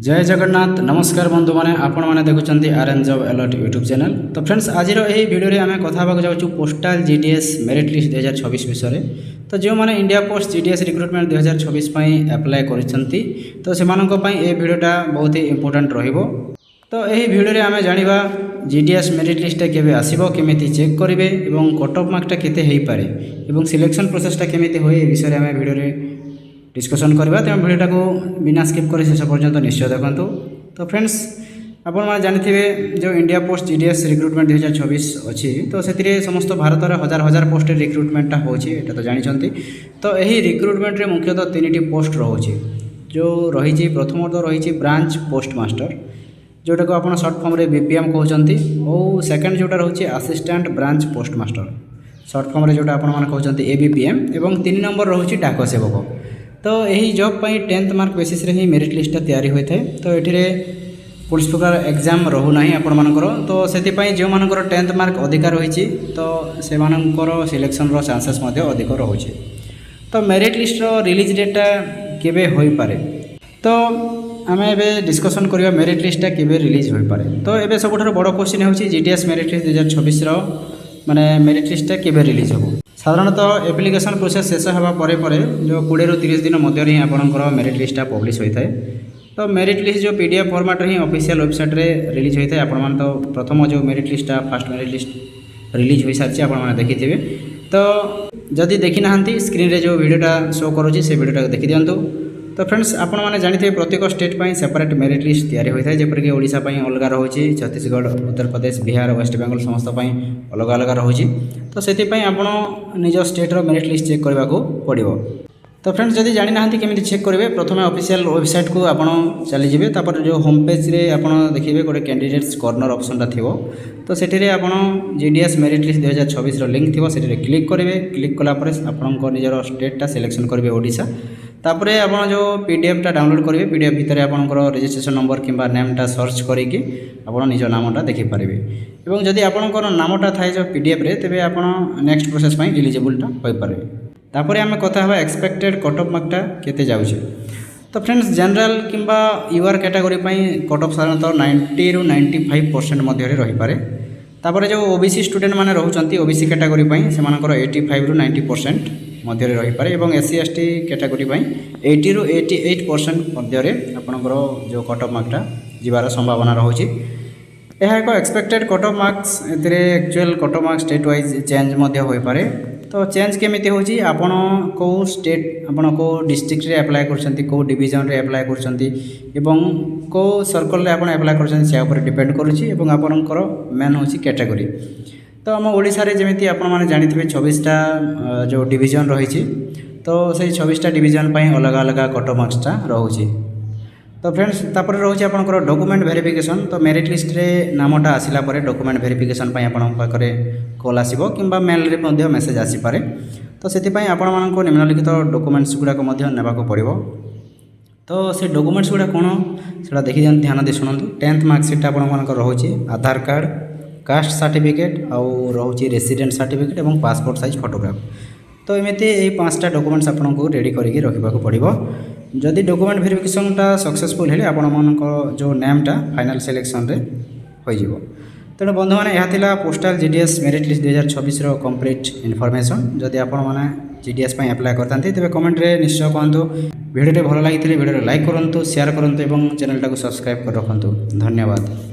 जय जगन्नाथ नमस्कार बंधु मैंने आपण मैंने देखुं RN job alert YouTube channel. तो फ्रेंड्स आज यही भिडियो आम कथा जाऊँ पोस्टाल जीडीएस मेरिट लिस्ट 2026 विषय। तो जो मैंने India post GDS recruitment 2026 apply करछंती तो से भिडियोटा बहुत ही इंपोर्टेंट रहिबो। तो यही भिडियो आम जानिबा जीडीएस मेरिट लिस्ट केबे आसीबो, केमिति चेक करिवे एवं कट ऑफ मार्क्सटा केते हेई पारे एवं सिलेक्शन प्रोसेसटा केमिति होय ए विषय आम भिडियो डिस्कसन करवा। तेणु भिडियोटा को बिना स्किप कर शेष पर्यंत निश्चय देखु। तो फ्रेंड्स आपण मैंने जानिथिबे जो इंडिया पोस्ट जीडीएस रिक्रुटमेंट 2026 अच्छी तो से समस्त भारत में हजार हजार पोस्ट रिक्रुटमेंटा होची एटा तो जानिछंती। तो यही रिक्रुटमेंट रे मुख्यतः 3टी पोस्ट रहुची जो रही। प्रथम तो रही ब्रांच पोस्ट मास्टर जोटा को आप सर्ट फॉर्म रे बीपीएम कहते, और सेकेंड जोटा रोचे असिस्टेंट ब्रांच पोस्ट मास्टर सर्ट फॉर्म रे जोटा आपण माने कहते एबीपीएम, और 3 नंबर रोचे डाक सेवक। तो यही जॉब पर 10th मार्क बेसिस रे ही मेरिट लिस्टा तैयारी होता है। तो ये पुलिस प्रकार एग्जाम रोना आपण मानकर। तो से जो मानकर 10th मार्क अधिका रही तो से सिलेक्शन चांसेस अधिक रोचे। तो मेरिट लिस्ट रिलीज डेटा केबे होई पारे तो आम ए डिस्कसन करवा मेरिट लिस्टा केबे रिलीज होई पारे। तो ये सबुठ बड़ क्वेश्चन होची जीडीएस मेरिट लिस्ट 2026 माने मेरिट लिस्टा केबे रिलीज हो। साधारणतः एप्लिकेशन प्रोसेस शेष होगा पर जो 20 ରୁ 30 दिन मध्य ही आपंकर मेरिट लिस्टा पब्लिश होता है। तो मेरिट लिस्ट जो पीडीएफ फॉर्मेट ही ऑफिशियल वेबसाइट रे रिलीज होता है। आपण तो प्रथम जो मेरिट लिस्टा फर्स्ट मेरिट लिस्ट रिलीज हो सारी आपने देखिथे। तो जदि देखी ना स्क्रीन रे जो वीडियोटा शो करुँची से वीडियोटा देखी दिंतु। तो फ्रेंड्स आपण मैंने जानिथे प्रत्येक स्टेट पर सेपरेट मेरिट लिस्ट तैयारी होता है, जपरिक ओडिशा अलग रोचे, छत्तीसगढ़, उत्तर प्रदेश, बिहार, वेस्ट बेंगल समस्त अलग अलग रोचे। तो से आप निज स्टेट रो मेरिट लिस्ट चेक करने को पड़ो। तो फ्रेंड्स जदि जानी ना केमी चेक करेंगे प्रथम ऑफिशियल वेबसाइट को आप चलीजे। तापर जो होम पेज रे आप देखिए गोटे कैंडिडेट्स कॉर्नर ऑप्शनटा थी। तो से जीडीएस मेरिट लिस्ट 2026 लिंक थी से क्लिक करेंगे। क्लिक कलापर आप निजर स्टेटा सिलेक्शन करेंगे ओडिशा। तापर आप जो पीडीएफटा डाउनलोड करेंगे पीडीएफ भितर आपंकर रजिस्ट्रेशन नंबर कि नेमटा सर्च करके आप निज नामटा देखिपारे। और जदि आपंकर नामटा थाए जो पीडीएफ रे तेबे आप नेक्स्ट प्रोसेस एलिजिबलटा हो पारे। तापर आम कथा हवा एक्सपेक्टेड कट ऑफ मार्कटा केते जाउछे। तो फ्रेंड्स जनरल किंबा यूआर कैटेगरी कट ऑफ साधारणतः 90 ରୁ 95% मध्य रही पारे। तापर जो ओबीसी स्टूडेंट माने रहउचंती ओबीसी कैटेगरी से 85 ରୁ 90% मध्य रही पारे। और एससी एसटी कैटेगरी 80 ରୁ 88% मध्य आपणकर जो कट ऑफ मार्कटा जीवार संभावना रोचे। यह एक expected cut off marks actual cut off marks state wise change हो पारे। तो चेंज केमिति होची आपण को स्टेट आपण को डिस्ट्रिक्ट रे अप्लाई करछंती, को डिवीजन रे अप्लाई करछंती एवं को सर्कल रे आपण अप्लाई करछंती से ऊपर डिपेंड करूची। एवं आपणकर मेन होची कैटेगरी। तो आम ओडिशा रे जेमिति आपण माने जानिथिबे 26टा जो डिवीजन रही। तो से 26टा डिवीजन पई अलग अलग कट ऑफ मार्क्सटा रहउची। तो फ्रेंड्स तापर रोचे आपंकर डॉक्यूमेंट वेरिफिकेशन। तो मेरिट लिस्ट रे नामटा आसिला परे डॉक्यूमेंट वेरिफिकेशन पई आपण पाखरे कॉल आसीबो किंबा मेल रे मध्ये मेसेज आसी पारे। तो सेति पई आपण मानको निम्नलिखित डॉक्यूमेंट्स गुडा को मध्ये नेबाको पड़िबो। तो से डॉक्यूमेंट्स गुडा कोन सेटा देखि ध्यान दे सुनंतु। 10th मार्कशीट आपण मानको रहउची आधार कार्ड, कास्ट सर्टिफिकेट आउ रहउची रेसिडेंट सर्टिफिकेट एवं पासपोर्ट साइज फोटोग्राफ। तो एमती यही 5टा डॉक्यूमेंट्स आपको रेडी करके रखा पड़ो। जदि डॉक्यूमेंट वेरिफिकेशनटा सक्सेसफुल है आपण जो नेमटा फाइनल सिलेक्शन रे हो जिवो। तेणु बंधु मैंने यह postal GDS merit list 2026 complete information. जदि आपण मैंने जीडीएस अप्लाई करते तेज कमेंट रे निश्चय कहतु। वीडियो भल लगी वीडियो लाइक करूँ, शेयर करूँ और चैनल को सब्सक्राइब कर रखु। धन्यवाद।